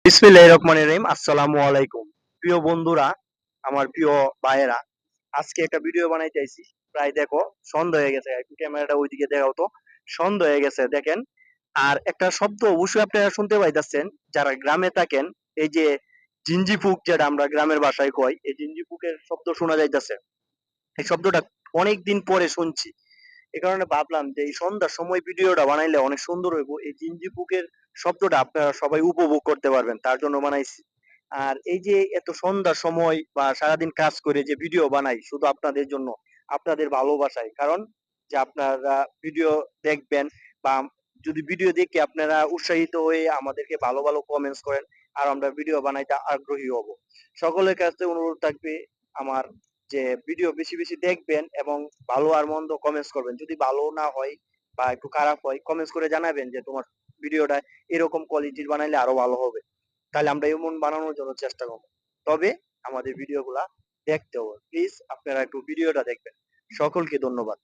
বিসমিল্লাহির রহমানির রহিম। আসসালামু আলাইকুম। প্রিয় বন্ধুরা, আমার প্রিয় ভাইয়েরা, আজকে একটা ভিডিও বানাইতে আইছি। প্রায় দেখো সন্ধ্যা হয়ে গেছে। একটু ক্যামেরাটা ওইদিকে দেখাও তো। সন্ধ্যা হয়ে গেছে দেখেন। আর একটা শব্দ অবশ্যই আপনারা শুনতে পাইতাছেন যারা গ্রামে থাকেন। এই যে জিঞ্জি ফুক যেটা আমরা গ্রামের ভাষায় কই, এই জিঞ্জি ফুকের শব্দ শোনা যাইতাছে। এই শব্দটা অনেকদিন পরে শুনছি। এ কারণে ভাবলাম যে এই সন্ধ্যার সময় ভিডিওটা বানাইলে অনেক সুন্দর হইব। এই জিঞ্জি পোকের শব্দটা আপনারা সবাই উপভোগ করতে পারবেন, তার জন্য বানাইছি। আর এই যে এত সন্ধ্যার সময় বা সারাদিন কাজ করে যে ভিডিও বানাই শুধু আপনাদের জন্য, আপনাদের ভালোবাসায়। কারণ যে আপনারা ভিডিও দেখবেন বা যদি ভিডিও দেখে আপনারা উৎসাহিত হয়ে আমাদেরকে ভালো ভালো কমেন্টস করেন, আর আমরা ভিডিও বানাইতে আগ্রহী হব। সকলের কাছে অনুরোধ থাকবে আমার যে ভিডিও বেশি বেশি দেখবেন এবং ভালো আর মন্দ কমেন্টস করবেন। যদি ভালো না হয় বা একটু খারাপ হয়, কমেন্টস করে জানাবেন যে তোমার ভিডিওটা এরকম কোয়ালিটির বানাইলে আরো ভালো হবে। তাহলে আমরা এমন বানানোর জন্য চেষ্টা করবো। তবে আমাদের ভিডিওগুলা দেখতে হবে। প্লিজ আপনারা একটু ভিডিওটা দেখবেন। সকলকে ধন্যবাদ।